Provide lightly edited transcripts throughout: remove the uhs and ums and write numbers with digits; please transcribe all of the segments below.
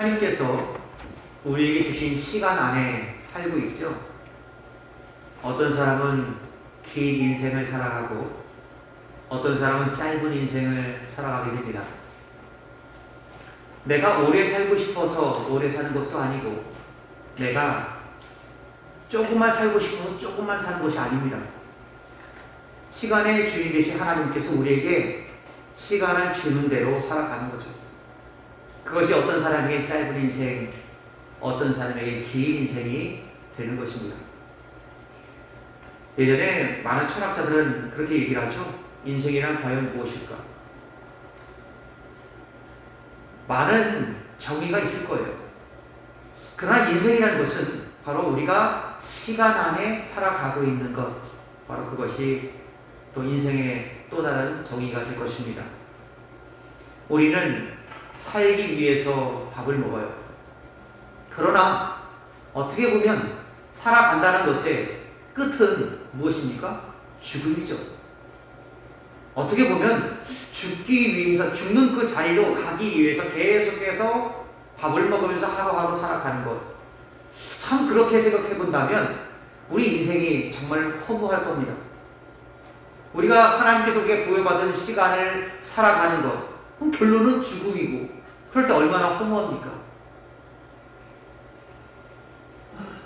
하나님께서 우리에게 주신 시간 안에 살고 있죠. 어떤 사람은 긴 인생을 살아가고 어떤 사람은 짧은 인생을 살아가게 됩니다. 내가 오래 살고 싶어서 오래 사는 것도 아니고 내가 조금만 살고 싶어서 조금만 사는 것이 아닙니다. 시간의 주인 되신 하나님께서 우리에게 시간을 주는 대로 살아가는 거죠. 그것이 어떤 사람에게 짧은 인생, 어떤 사람에게 긴 인생이 되는 것입니다. 예전에 많은 철학자들은 그렇게 얘기를 하죠. 인생이란 과연 무엇일까? 많은 정의가 있을 거예요. 그러나 인생이라는 것은 바로 우리가 시간 안에 살아가고 있는 것, 바로 그것이 또 인생의 또 다른 정의가 될 것입니다. 우리는 살기 위해서 밥을 먹어요. 그러나 어떻게 보면 살아간다는 것의 끝은 무엇입니까? 죽음이죠. 어떻게 보면 죽기 위해서, 죽는 그 자리로 가기 위해서 계속해서 밥을 먹으면서 하루하루 살아가는 것. 참 그렇게 생각해 본다면 우리 인생이 정말 허무할 겁니다. 우리가 하나님께서 우리가 부여받은 시간을 살아가는 것, 그럼 결론은 죽음이고, 그럴 때 얼마나 허무합니까?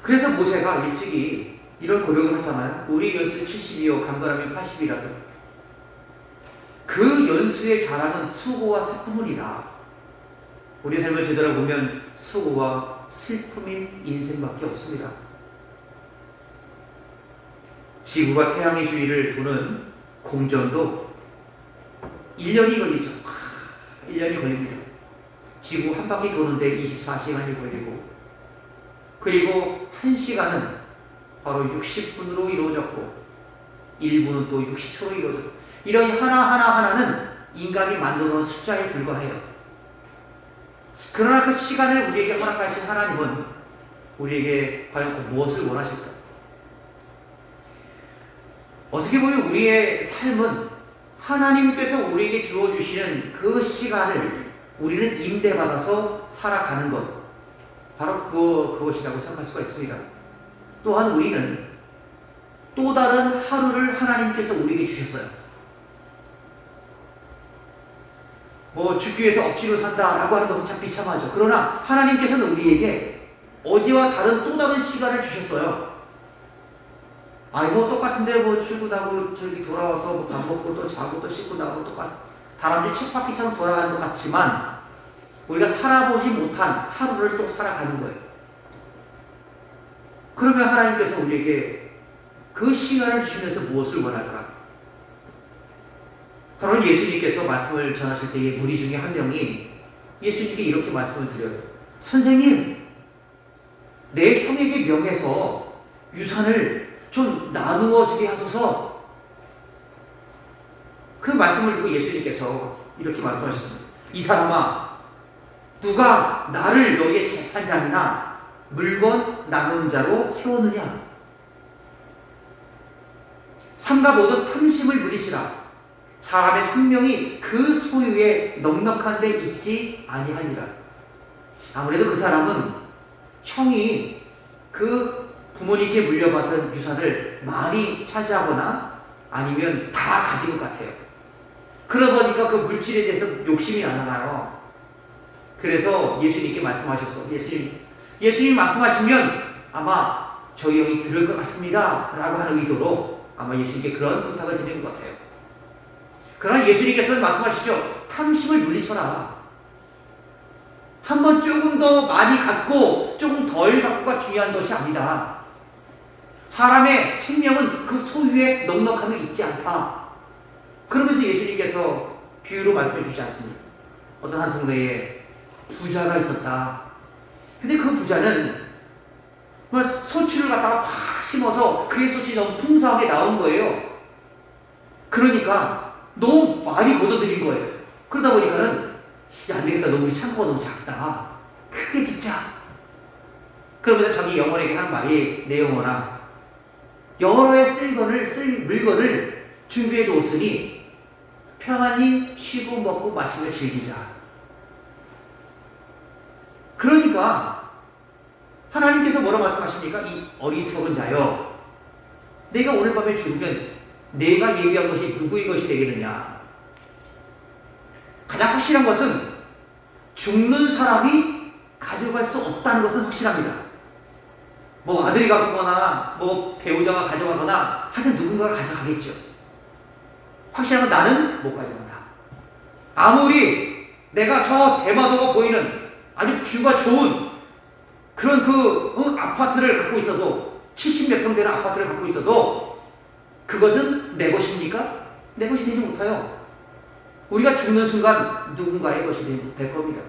그래서 모세가 일찍이 이런 고백을 하잖아요. 우리 연수 70이요 강건하면 80이라도 그 연수의 자랑은 수고와 슬픔이다. 우리 삶을 되돌아보면 수고와 슬픔인 인생밖에 없습니다. 지구가 태양의 주위를 도는 공전도 1년이 걸리죠. 1년이 걸립니다. 지구 한 바퀴 도는데 24시간이 걸리고, 그리고 1시간은 바로 60분으로 이루어졌고 1분은 또 60초로 이루어졌고, 이런 하나하나는 인간이 만들어 놓은 숫자에 불과해요. 그러나 그 시간을 우리에게 허락하신 하나님은 우리에게 과연 무엇을 원하실까? 어떻게 보면 우리의 삶은 하나님께서 우리에게 주어주시는 그 시간을 우리는 임대받아서 살아가는 것, 바로 그것이라고 생각할 수가 있습니다. 또한 우리는 또 다른 하루를 하나님께서 우리에게 주셨어요. 죽기 위해서 억지로 산다라고 하는 것은 참 비참하죠. 그러나 하나님께서는 우리에게 어제와 다른 또 다른 시간을 주셨어요. 똑같은데 출근하고 저기 돌아와서 밥 먹고 또 자고 또 씻고 나고 다람쥐 쳇바퀴처럼 돌아가는 것 같지만 우리가 살아보지 못한 하루를 또 살아가는 거예요. 그러면 하나님께서 우리에게 그 시간을 주시면서 무엇을 원할까? 바로 예수님께서 말씀을 전하실 때에 무리 중에 한 명이 예수님께 이렇게 말씀을 드려요. 선생님, 내 형에게 명해서 유산을 좀 나누어 주게 하소서. 그 말씀을 듣고 예수님께서 이렇게 말씀하셨습니다. 이 사람아, 누가 나를 너희의 재판장이나 물건 나누는 자로 세웠느냐? 삼가 모두 탐심을 물리치라. 사람의 생명이 그 소유에 넉넉한 데 있지 아니하니라. 아무래도 그 사람은 형이 그 부모님께 물려받은 유산을 많이 차지하거나 아니면 다 가진 것 같아요. 그러다 보니까 그 물질에 대해서 욕심이 나잖아요. 그래서 예수님께 말씀하셨어. 예수님 말씀하시면 아마 저희 형이 들을 것 같습니다 라고 하는 의도로 아마 예수님께 그런 부탁을 드리는 것 같아요. 그러나 예수님께서는 말씀하시죠. 탐심을 물리쳐라. 한번 조금 더 많이 갖고 조금 덜 갖고가 중요한 것이 아니다. 사람의 생명은 그 소유에 넉넉함이 있지 않다. 그러면서 예수님께서 비유로 말씀해 주지 않습니다. 어떤 한 동네에 부자가 있었다. 근데 그 부자는 소출을 갖다가 막 심어서 그의 소출이 너무 풍성하게 나온 거예요. 그러니까 너무 많이 걷어들인 거예요. 그러다 보니까는 안 되겠다. 너무 우리 창고가 너무 작다. 크게 짓자. 그러면서 자기 영혼에게 하는 말이 내 영혼아, 여러 해 쓸 물건을 준비해 두었으니 평안히 쉬고 먹고 마시며 즐기자. 그러니까 하나님께서 뭐라 말씀하십니까? 이 어리석은 자여, 내가 오늘 밤에 죽으면 내가 예비한 것이 누구의 것이 되겠느냐. 가장 확실한 것은 죽는 사람이 가져갈 수 없다는 것은 확실합니다. 뭐 아들이 갖거나 뭐 배우자가 가져가거나 하여튼 누군가가 가져가겠죠. 확실한 건 나는 못 가져간다. 아무리 내가 저 대마도가 보이는 아주 뷰가 좋은 그런 아파트를 갖고 있어도 70몇 평 되는 아파트를 갖고 있어도 그것은 내 것입니까? 내 것이 되지 못해요. 우리가 죽는 순간 누군가의 것이 될 겁니다.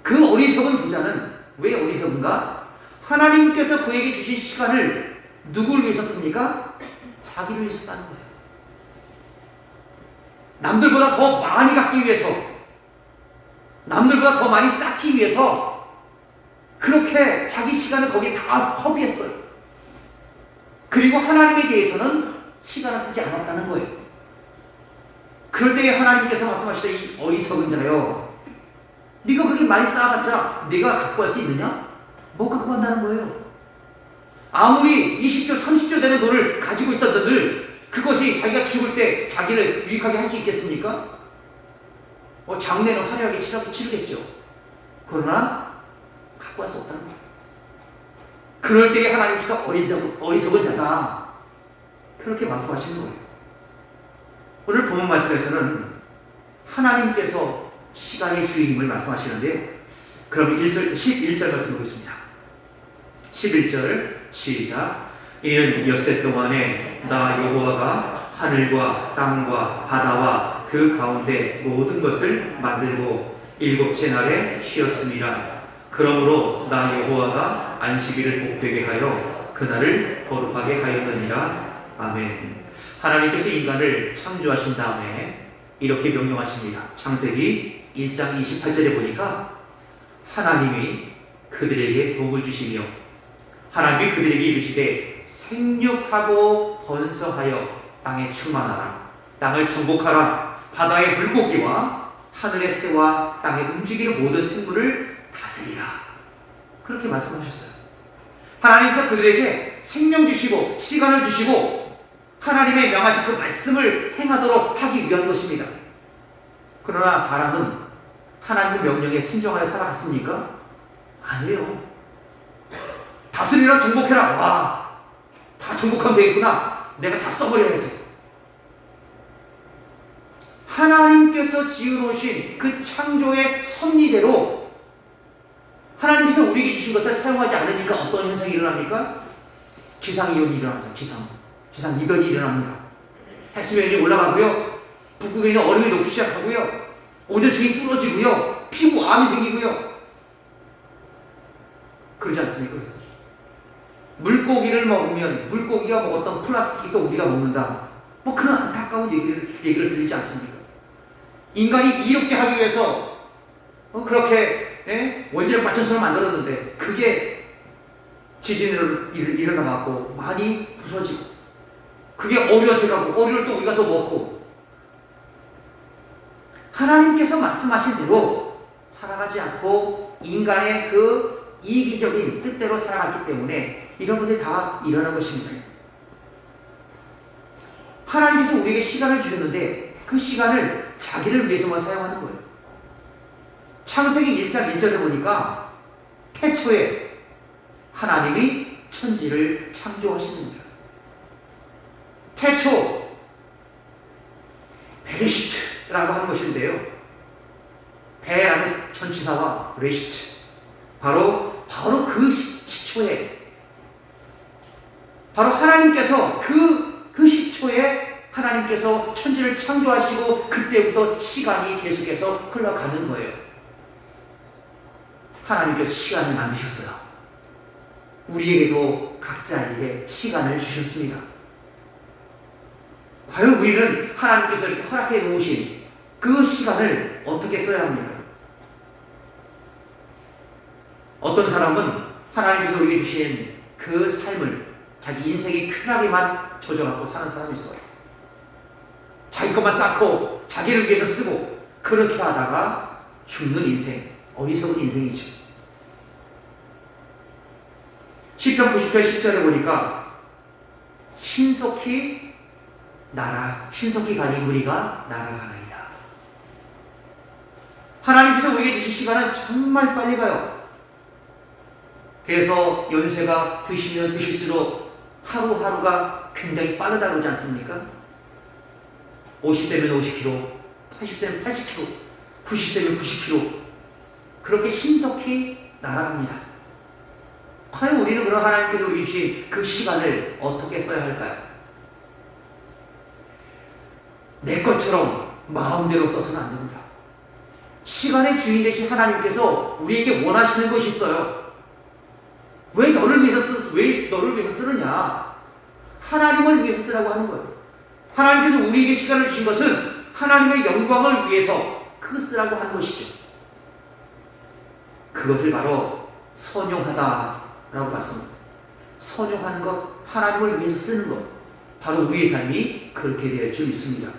그 어리석은 부자는 왜 어리석은가? 하나님께서 그에게 주신 시간을 누구를 위해서 씁니까? 자기를 위해서 쓰는 거예요. 남들보다 더 많이 갖기 위해서, 남들보다 더 많이 쌓기 위해서 그렇게 자기 시간을 거기에 다 허비했어요. 그리고 하나님에 대해서는 시간을 쓰지 않았다는 거예요. 그럴 때에 하나님께서 말씀하시죠. 이 어리석은 자여, 네가 그렇게 많이 쌓아봤자 네가 갖고 갈 수 있느냐? 못 갖고 간다는 거예요. 아무리 20조, 30조 되는 돈을 가지고 있었는들 그것이 자기가 죽을 때 자기를 유익하게 할 수 있겠습니까? 장례는 화려하게 치르겠죠. 그러나 갖고 갈 수 없다는 거예요. 그럴 때에 하나님께서 어리석은 자다, 그렇게 말씀하시는 거예요. 오늘 본문 말씀에서는 하나님께서 시간의 주인임을 말씀하시는데요. 그럼 11절 말씀 보겠습니다. 11절 시작. 이는 엿새 동안에 나 여호와가 하늘과 땅과 바다와 그 가운데 모든 것을 만들고 일곱째 날에 쉬었습니다. 그러므로 나 여호와가 안식일을 복되게 하여 그날을 거룩하게 하였느니라. 아멘. 하나님께서 인간을 창조하신 다음에 이렇게 명령하십니다. 창세기 1장 28절에 보니까 하나님이 그들에게 복을 주시며 하나님이 그들에게 이르시되 생육하고 번성하여 땅에 충만하라. 땅을 정복하라. 바다의 물고기와 하늘의 새와 땅에 움직이는 모든 생물을 다스리라. 그렇게 말씀하셨어요. 하나님께서 그들에게 생명 주시고 시간을 주시고 하나님의 명하신 그 말씀을 행하도록 하기 위한 것입니다. 그러나 사람은 하나님의 명령에 순종하여 살아갔습니까? 아니에요. 다스리라, 정복해라. 와, 다 정복하면 되겠구나. 내가 다 써버려야지. 하나님께서 지어놓으신 그 창조의 섭리대로 하나님께서 우리에게 주신 것을 사용하지 않으니까 어떤 현상이 일어납니까? 기상이온이 일어나죠. 기상이변이 일어납니다. 해수면이 올라가고요. 북극에 있는 얼음이 녹기 시작하고요. 오존층이 뚫어지고요. 피부암이 생기고요. 그러지 않습니까? 그래서 물고기를 먹으면 물고기가 먹었던 플라스틱이 또 우리가 먹는다. 뭐 그런 안타까운 얘기를 들리지 않습니까? 인간이 이롭게 하기 위해서 그렇게 원자력 발전소를 만들었는데 그게 지진이 일어나고 많이 부서지고 그게 어류가 돼가고 어류를 또 우리가 또 먹고 하나님께서 말씀하신 대로 살아가지 않고 인간의 그 이기적인 뜻대로 살아갔기 때문에 이런 것들이 다 일어난 것입니다. 하나님께서 우리에게 시간을 주셨는데 그 시간을 자기를 위해서만 사용하는 거예요. 창세기 1장 1절에 보니까 태초에 하나님이 천지를 창조하시는 거예요. 태초 베레시트라고 하는 것인데요. 베라는 전치사와 레시트, 바로 그 시초에 바로 하나님께서 그 시초에 하나님께서 천지를 창조하시고 그때부터 시간이 계속해서 흘러가는 거예요. 하나님께서 시간을 만드셨어요. 우리에게도 각자에게 시간을 주셨습니다. 과연 우리는 하나님께서 이렇게 허락해 놓으신 그 시간을 어떻게 써야 합니까? 어떤 사람은 하나님께서 우리에게 주신 그 삶을 자기 인생의 쾌락에만 젖어갖고 사는 사람이 있어요. 자기 것만 쌓고 자기를 위해서 쓰고 그렇게 하다가 죽는 인생, 어리석은 인생이죠. 시편 90편 10절에 보니까 신속히 가니 무리가 날아가나이다. 하나님께서 우리에게 주신 시간은 정말 빨리 가요. 그래서 연세가 드시면 드실수록 하루하루가 굉장히 빠르다고 그러지 않습니까? 50대면 50km, 80대면 80km, 90대면 90km, 그렇게 신속히 날아갑니다. 과연 우리는 그런 하나님께서 우리 주신 그 시간을 어떻게 써야 할까요? 내 것처럼 마음대로 써서는 안 됩니다. 시간의 주인 되신 하나님께서 우리에게 원하시는 것이 있어요. 왜 너를 위해서 쓰느냐? 하나님을 위해서 쓰라고 하는 거예요. 하나님께서 우리에게 시간을 주신 것은 하나님의 영광을 위해서 그거 쓰라고 하는 것이죠. 그것을 바로 선용하다라고 봤습니다. 선용하는 것, 하나님을 위해서 쓰는 것, 바로 우리의 삶이 그렇게 되어 줄 있습니다.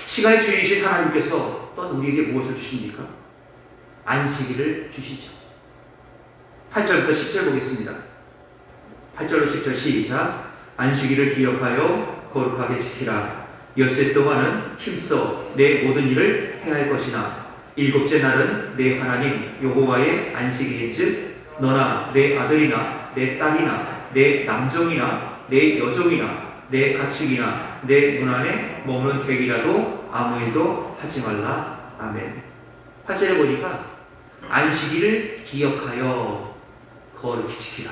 시간의 주인이신 하나님께서 또 우리에게 무엇을 주십니까? 안식일을 주시죠. 8절부터 10절 보겠습니다. 8절로 10절 시작. 안식일을 기억하여 거룩하게 지키라. 엿새 동안은 힘써 내 모든 일을 행할 것이나 일곱째 날은 내 하나님 여호와의 안식일인즉 너나 내 아들이나 내 딸이나 내 남종이나 내 여종이나 내 가축이나 내 문 안에 머무는 객이라도 아무 일도 하지 말라. 아멘. 8절에 보니까 안식일을 기억하여 거룩히 지키라.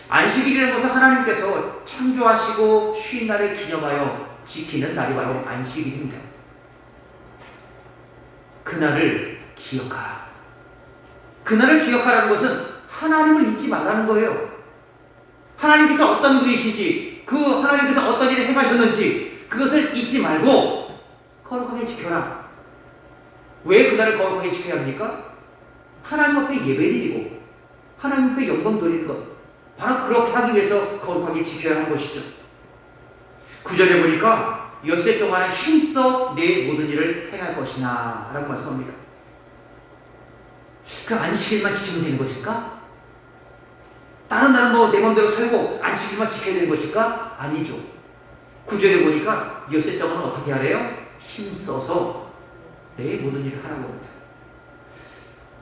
안식일이라는 것은 하나님께서 창조하시고 쉰 날을 기념하여 지키는 날이 바로 안식일입니다. 그날을 기억하라. 그날을 기억하라는 것은 하나님을 잊지 말라는 거예요. 하나님께서 어떤 분이신지, 그 하나님께서 어떤 일을 행하셨는지 그것을 잊지 말고 거룩하게 지켜라. 왜 그날을 거룩하게 지켜야 합니까? 하나님 앞에 예배드리고 하나님 앞에 영광 돌리는 것, 바로 그렇게 하기 위해서 거룩하게 지켜야 하는 것이죠. 9절에 보니까 엿새 동안에 힘써 내 모든 일을 행할 것이나 라고 말씀합니다. 그 안식일만 지키면 되는 것일까? 다른 날은 내 마음대로 살고 안식일만 지켜야 되는 것일까? 아니죠. 9절에 보니까 엿새 동안은 어떻게 하래요? 힘써서 내 모든 일을 하라고 합니다.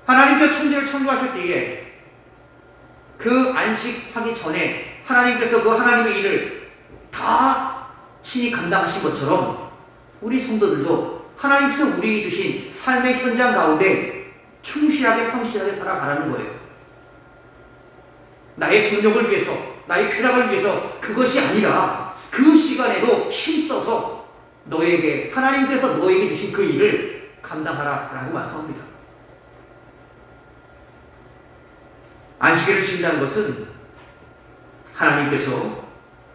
하나님께서 천지를 창조하실 때에 그 안식하기 전에 하나님께서 그 하나님의 일을 다 친히 감당하신 것처럼 우리 성도들도 하나님께서 우리에게 주신 삶의 현장 가운데 충실하게 성실하게 살아가라는 거예요. 나의 정욕을 위해서, 나의 쾌락을 위해서 그것이 아니라 그 시간에도 힘써서 하나님께서 너에게 주신 그 일을 감당하라라고 말씀합니다. 안식일을 지킨다는 것은 하나님께서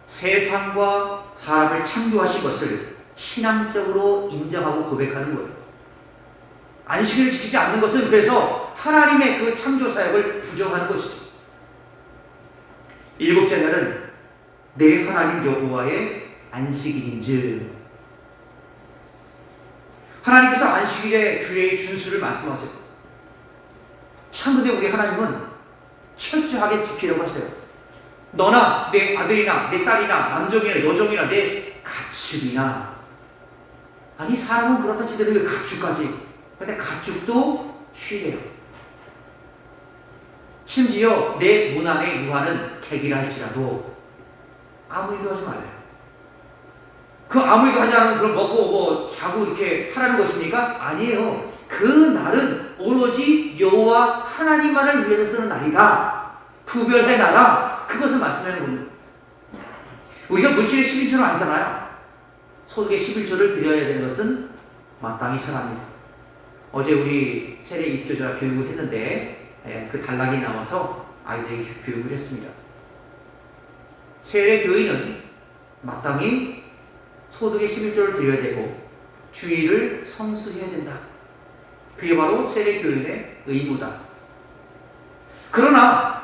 세상과 사람을 창조하신 것을 신앙적으로 인정하고 고백하는 거예요. 안식일을 지키지 않는 것은 그래서 하나님의 그 창조 사역을 부정하는 것이죠. 일곱째 날은 내 하나님 여호와의 안식일인즉, 하나님께서 안식일에 규례의 준수를 말씀하세요. 참 근데 우리 하나님은 철저하게 지키려고 하세요. 너나 내 아들이나 내 딸이나 남종이나 여종이나 내 가축이나, 아니 사람은 그렇다 치더라도 왜 가축까지? 근데 가축도 쉬래요. 심지어 내 문 안에 유하는 객이라 할지라도 아무 일도 하지 말아요. 그 아무 일도 하지 않으면 그럼 먹고 자고 이렇게 하라는 것입니까? 아니에요. 그 날은 오로지 여호와 하나님만을 위해서 쓰는 날이다. 구별해놔라. 그것을 말씀하는 겁니다. 우리가 물질의 11조를 아니잖아요. 소득의 11조를 드려야 되는 것은 마땅히 전합니다. 어제 우리 세례 입교자 교육을 했는데 그 단락이 나와서 아이들에게 교육을 했습니다. 세례 교인은 마땅히 소득의 11조를 드려야 되고 주일을 성수해야 된다. 그게 바로 세례 교인의 의무다. 그러나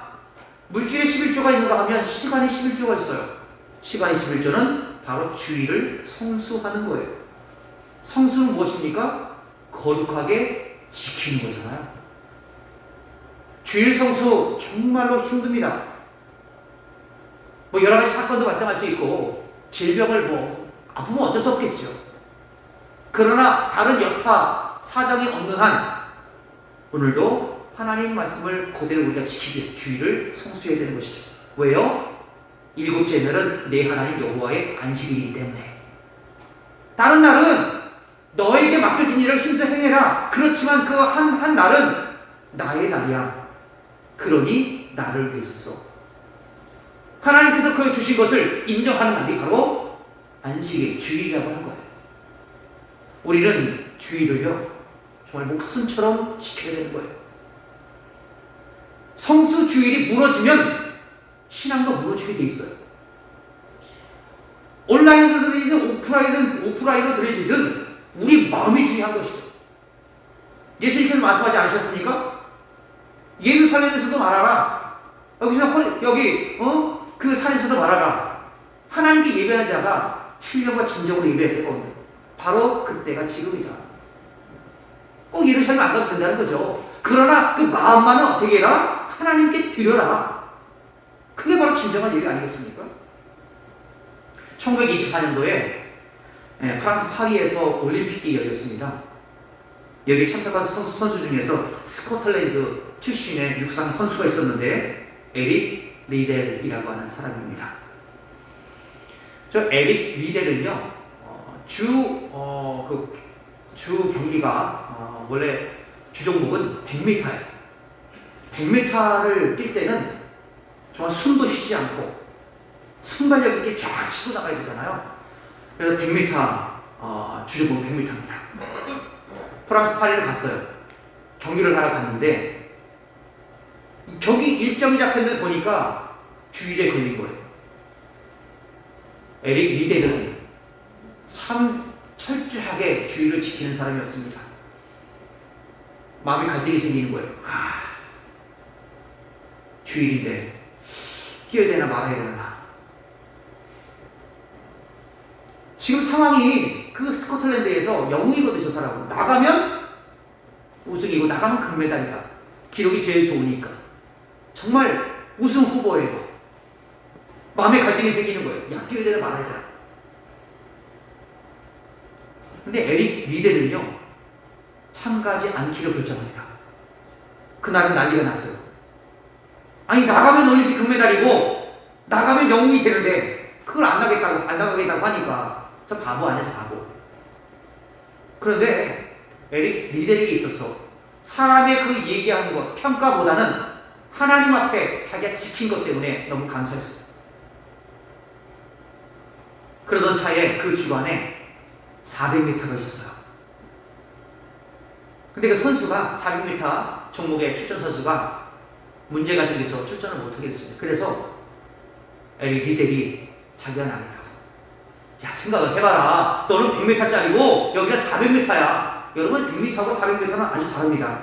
물질의 11조가 있는가 하면 시간의 11조가 있어요. 시간의 11조는 바로 주일을 성수하는 거예요. 성수는 무엇입니까? 거룩하게 지키는 거잖아요. 주일 성수 정말로 힘듭니다. 뭐 여러 가지 사건도 발생할 수 있고 질병을 뭐 아프면 어쩔 수 없겠죠. 그러나 다른 여타 사정이 없는 한 오늘도 하나님 말씀을 그대로 우리가 지키기 위해서 주일을 성수해야 되는 것이죠. 왜요? 일곱째 날은 내 하나님 여호와의 안식일이기 때문에. 다른 날은 너에게 맡겨진 일을 힘써 행해라. 그렇지만 그 한 날은 나의 날이야. 그러니 나를 위해서 써. 하나님께서 그 주신 것을 인정하는 날이 바로 안식일, 주일이라고 하는 거예요. 우리는 주일을요 정말 목숨처럼 지켜야 되는 거예요. 성수 주일이 무너지면 신앙도 무너지게 돼 있어요. 온라인으로 들리든 오프라인으로 들리든 우리 마음이 중요한 것이죠. 예수님께서 말씀하지 않으셨습니까? 예루살렘에서도 말하라. 여기 그 산에서도 말하라. 하나님께 예배하는 자가 신령과 진정으로 예배할 때가 온다. 바로 그때가 지금이다. 꼭 예루살렘 안 가도 된다는 거죠. 그러나 그 마음만은 어떻게 해라? 하나님께 드려라. 그게 바로 진정한 예배 아니겠습니까? 1924년도에 프랑스 파리에서 올림픽이 열렸습니다. 여기 참석한 선수 중에서 스코틀랜드 출신의 육상 선수가 있었는데 에릭 리델이라고 하는 사람입니다. 저 에릭 리델은요 주 경기가 원래 주 종목은 100m예요. 100m를 뛸 때는 정말 숨도 쉬지 않고 순발력 있게 쫙 치고 나가야 되잖아요. 그래서 100m 주 종목 100m입니다. 프랑스 파리를 갔어요. 경기를 하러 갔는데 경기 일정이 잡혔는데 보니까 주일에 걸린 거예요. 에릭 리델은 참 철저하게 주일을 지키는 사람이었습니다. 마음이 갈등이 생기는 거예요. 주일인데 뛰어야 되나 말아야 되나. 지금 상황이 그 스코틀랜드에서 영웅이거든. 저 사람은 나가면 우승이고 나가면 금메달이다. 기록이 제일 좋으니까 정말 우승 후보예요. 마음에 갈등이 생기는 거예요. 야, 뛰어야 되나 말아야 되나. 근데 에릭 리델은요 참가하지 않기로 결정합니다. 그날은 난리가 났어요. 아니 나가면 올림픽 금메달이고 나가면 영웅이 되는데 그걸 안 나가겠다고 하니까 저 바보 아니야, 저 바보. 그런데 에릭 리델에게 있어서 사람의 그 얘기하는 것, 평가보다는 하나님 앞에 자기가 지킨 것 때문에 너무 감사했어요. 그러던 차에 그 주변에 400m가 있었어요. 근데 그 선수가 400m 종목의 출전 선수가 문제가 생겨서 출전을 못하게 됐습니다. 그래서 에릭 리델이 자기가 나겠다고. 야, 생각을 해봐라. 너는 100m짜리고 여기가 400m야. 여러분 100m하고 400m는 아주 다릅니다.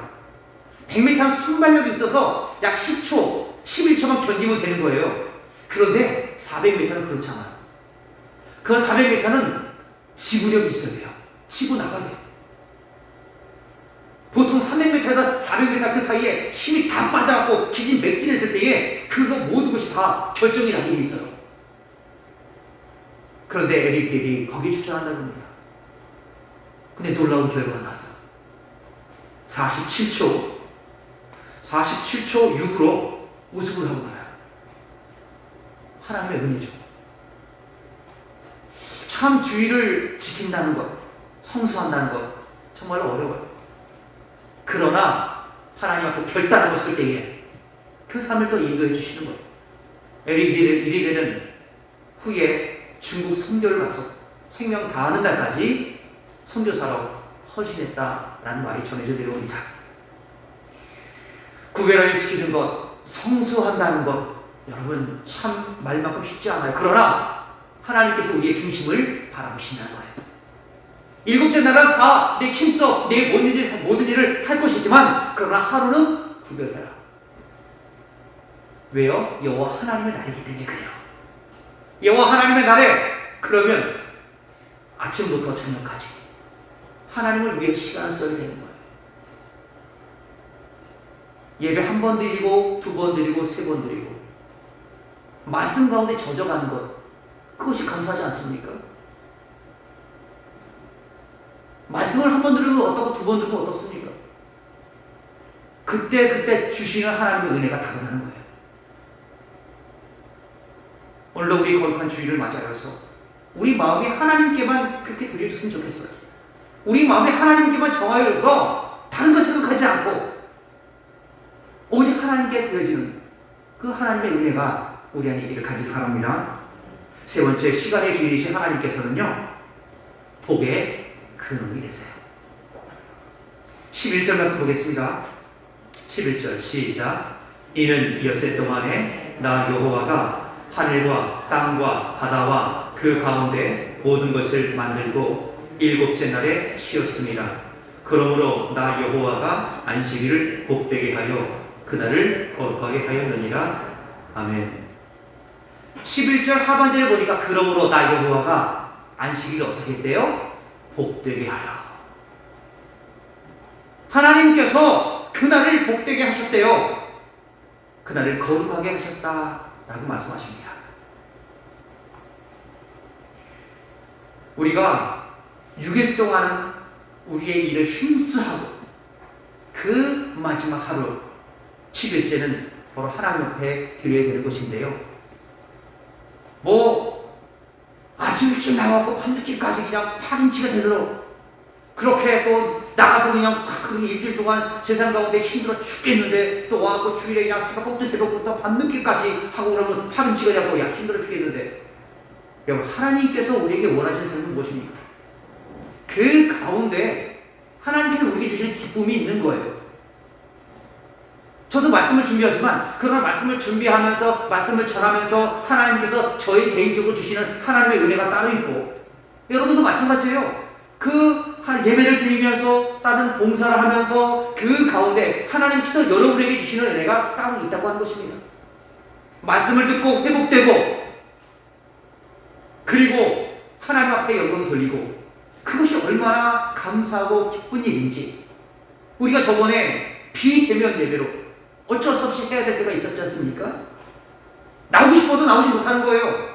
100m는 순발력이 있어서 약 10초, 11초만 견디면 되는 거예요. 그런데 400m는 그렇지 않아요. 그 400m는 지구력이 있어야 돼요. 치고 나가야 돼요. 보통 300m에서 400m 그 사이에 힘이 다 빠져갖고 기진 맥진했을 때에 그거 모든 것이 다 결정이 나게 돼 있어요. 그런데 에릭들이 거기에 출전한다고 합니다. 근데 놀라운 결과가 났어요. 47초 6으로 우승을 하고 가요. 하나님의 은혜죠. 참 주의를 지킨다는 것, 성수한다는 것 정말로 어려워요. 그러나 하나님 앞에 결단하고 설 때에 그 삶을 또 인도해 주시는 거예요. 에릭 리델은 후에 중국 선교를 가서 생명 다하는 날까지 선교사로 헌신했다라는 말이 전해져 내려옵니다. 구별을 지키는 것, 성수한다는 것, 여러분 참 말만큼 쉽지 않아요. 그러나 하나님께서 우리의 중심을 바라보신다는 거예요. 일곱째 날은 다 내 힘써 내 모든 일을 할 것이지만 그러나 하루는 구별해라. 왜요? 여호와 하나님의 날이기 때문에 그래요. 여호와 하나님의 날에 그러면 아침부터 저녁까지 하나님을 위해 시간을 써야 되는 거예요. 예배 한 번 드리고, 두 번 드리고, 세 번 드리고, 말씀 가운데 젖어가는 것, 그것이 감사하지 않습니까? 말씀을 한 번 들으면 어떻고 두 번 들으면 어떻습니까? 그때 주시는 하나님의 은혜가 다르다는 거예요. 오늘도 우리 거룩한 주일을 맞이하여서 우리 마음이 하나님께만 그렇게 드려줬으면 좋겠어요. 우리 마음이 하나님께만 정하여서 다른 거 생각하지 않고 오직 하나님께 드려지는 그 하나님의 은혜가 우리 안에 있기를 간절히 바랍니다. 세 번째, 시간의 주인이신 하나님께서는요, 복의 근원이 되세요. 11절 말씀 보겠습니다. 11절 시작. 이는 엿새 동안에 나 여호와가 하늘과 땅과 바다와 그 가운데 모든 것을 만들고 일곱째 날에 쉬었습니다. 그러므로 나 여호와가 안식일을 복되게 하여 그날을 거룩하게 하였느니라. 아멘. 11절 하반절에 보니까 그러므로 나 여호와가 안식일을 어떻게 했대요? 복되게 하라. 하나님께서 그날을 복되게 하셨대요. 그날을 거룩하게 하셨다라고 말씀하십니다. 우리가 6일 동안은 우리의 일을 힘쓰하고 그 마지막 하루 7일째는 바로 하나님 앞에 드려야 되는 것인데요. 아침 일찍 나와서 밤늦게까지 그냥 8인치가 되도록 그렇게 또 나가서 그냥 일주일 동안 세상 가운데 힘들어 죽겠는데 또 와갖고 주일에 그냥 새벽부터 밤늦게까지 하고 그러면 8인치가 되고 야 힘들어 죽겠는데, 여러분, 하나님께서 우리에게 원하시는 삶은 무엇입니까? 그 가운데 하나님께서 우리에게 주시는 기쁨이 있는 거예요. 저도 말씀을 준비하지만 그러나 말씀을 준비하면서 말씀을 전하면서 하나님께서 저희 개인적으로 주시는 하나님의 은혜가 따로 있고, 여러분도 마찬가지예요. 그 예배를 드리면서 다른 봉사를 하면서 그 가운데 하나님께서 여러분에게 주시는 은혜가 따로 있다고 하는 것입니다. 말씀을 듣고 회복되고 그리고 하나님 앞에 영광 돌리고, 그것이 얼마나 감사하고 기쁜 일인지. 우리가 저번에 비대면 예배로 어쩔 수 없이 해야 될 때가 있었지 않습니까? 나오고 싶어도 나오지 못하는 거예요.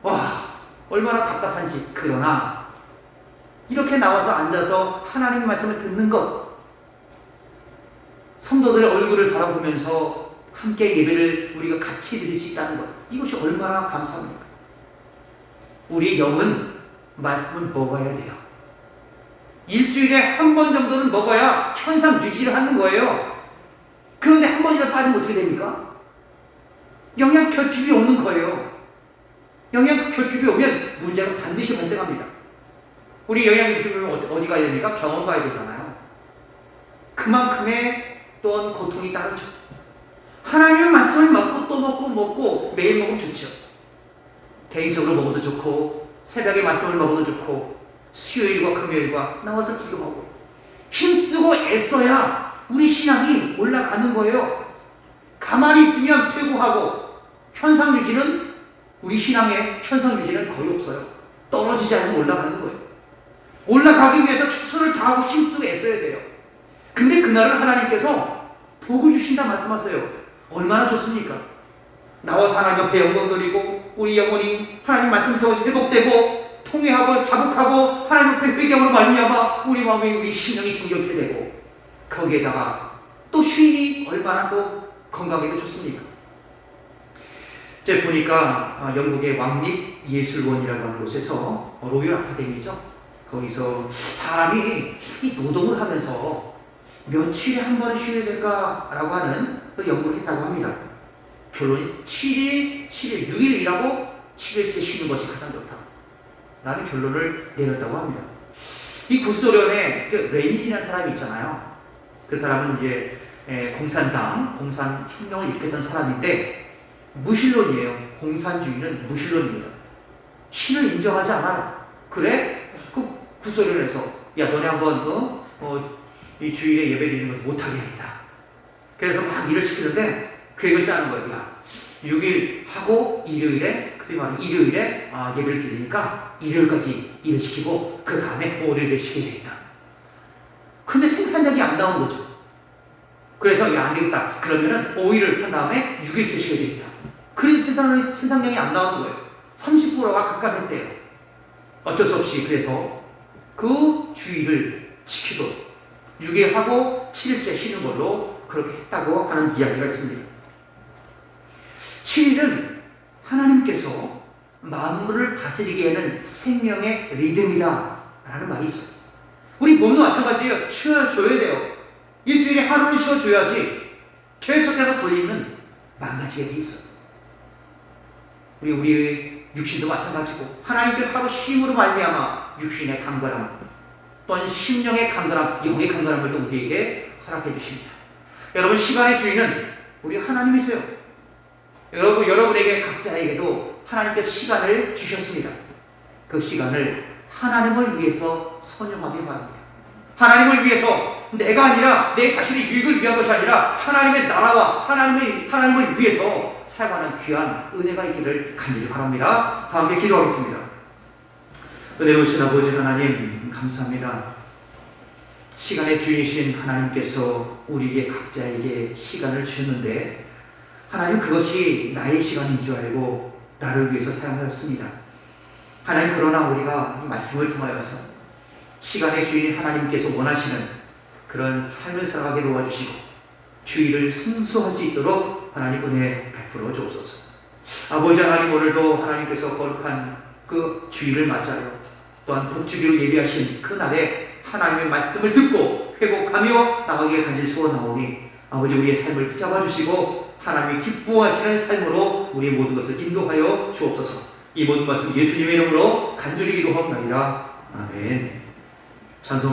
와, 얼마나 답답한지. 그러나 이렇게 나와서 앉아서 하나님 말씀을 듣는 것, 성도들의 얼굴을 바라보면서 함께 예배를 우리가 같이 드릴 수 있다는 것, 이것이 얼마나 감사합니까? 우리의 영은 말씀을 먹어야 돼요. 일주일에 한 번 정도는 먹어야 현상 유지를 하는 거예요. 그런데 한 번이라도 빠지면 어떻게 됩니까? 영양 결핍이 오는 거예요. 영양 결핍이 오면 문제가 반드시 발생합니다. 우리 영양 결핍이 오면 어디 가야 됩니까? 병원 가야 되잖아요. 그만큼의 또한 고통이 따르죠. 하나님의 말씀을 먹고 또 먹고 매일 먹으면 좋죠. 개인적으로 먹어도 좋고, 새벽에 말씀을 먹어도 좋고, 수요일과 금요일과 나와서 기도하고 힘쓰고 애써야 우리 신앙이 올라가는 거예요. 가만히 있으면 퇴보하고 현상 유지는, 우리 신앙의 현상 유지는 거의 없어요. 떨어지지 않으면 올라가는 거예요. 올라가기 위해서 최선을 다하고 힘쓰고 애써야 돼요. 근데 그날을 하나님께서 복을 주신다 말씀하세요. 얼마나 좋습니까? 나와서 하나님 앞에 영광 돌리고 우리 영혼이 하나님 말씀 통해서 회복되고 통회하고 자복하고 하나님 앞에 회개함으로 말미암아 우리 마음이, 우리 심령이 정결케 되고, 거기에다가 또 쉼이 얼마나 또 건강에도 좋습니까? 제가 보니까 영국의 왕립예술원이라고 하는 곳에서 로열 아카데미죠. 거기서 사람이 이 노동을 하면서 며칠에 한 번은 쉬어야 될까라고 하는 그 연구를 했다고 합니다. 결론이 6일 일하고 7일째 쉬는 것이 가장 좋다라는 결론을 내렸다고 합니다. 이 구소련에 레닌이라는 사람이 있잖아요. 그 사람은 이제 공산혁명을 일으켰던 사람인데 무신론이에요. 공산주의는 무신론입니다. 신을 인정하지 않아. 그래? 그 구소련에서 야, 너네 한번 이 주일에 예배 드리는 것을 못하게 하겠다. 그래서 막 일을 시키는데 계획을 짜는 거예요. 야, 6일 하고 일요일에, 그때 말은 일요일에 예배를 드리니까 일요일까지 일을 시키고 그 다음에 월요일에 시켜야 되겠다. 근데 생산량이 안 나오는 거죠. 그래서 야, 안 되겠다. 그러면은 5일을 한 다음에 6일째 쉬어야 되겠다. 그래도 생산량이 안 나오는 거예요. 30%가 급감했대요. 어쩔 수 없이 그래서 그 주의를 지키도록 6일 하고 7일째 쉬는 걸로 그렇게 했다고 하는 이야기가 있습니다. 7일은 하나님께서 만물을 다스리기에는 생명의 리듬이다 라는 말이 있어요. 우리 몸도 마찬가지예요. 쉬어줘야 돼요. 일주일에 하루는 쉬어줘야지 계속해서 돌리면 망가지게 돼 있어요. 우리 육신도 마찬가지고 하나님께서 하루 쉼으로 말미암아 육신의 강건함 또는 심령의 강건함, 영의 강건함을 또 우리에게 허락해 주십니다. 여러분, 시간의 주인은 우리 하나님이세요. 여러분에게 각자에게도 하나님께서 시간을 주셨습니다. 그 시간을 하나님을 위해서 선용하기 바랍니다. 하나님을 위해서 내가 아니라 내 자신의 유익을 위한 것이 아니라 하나님의 나라와 하나님을 위해서 살아가는 귀한 은혜가 있기를 간절히 바랍니다. 다 함께 기도하겠습니다. 은혜로우신 아버지 하나님, 감사합니다. 시간의 주인이신 하나님께서 우리에게 각자에게 시간을 주셨는데 하나님, 그것이 나의 시간인 줄 알고 나를 위해서 사용하였습니다. 하나님, 그러나 우리가 이 말씀을 통하여서 시간의 주인 하나님께서 원하시는 그런 삶을 살아가게 도와주시고 주의를 성수할 수 있도록 하나님 은혜 베풀어 주옵소서. 아버지 하나님, 오늘도 하나님께서 거룩한 그 주의를 맞아요. 또한 복주기로 예비하신 그 날에 하나님의 말씀을 듣고 회복하며 나가기를 간절히 소원하오니 아버지, 우리의 삶을 붙잡아 주시고 하나님이 기뻐하시는 삶으로 우리의 모든 것을 인도하여 주옵소서. 이 모든 말씀 예수님의 이름으로 간절히 기도하옵나이다. 아멘. 찬송.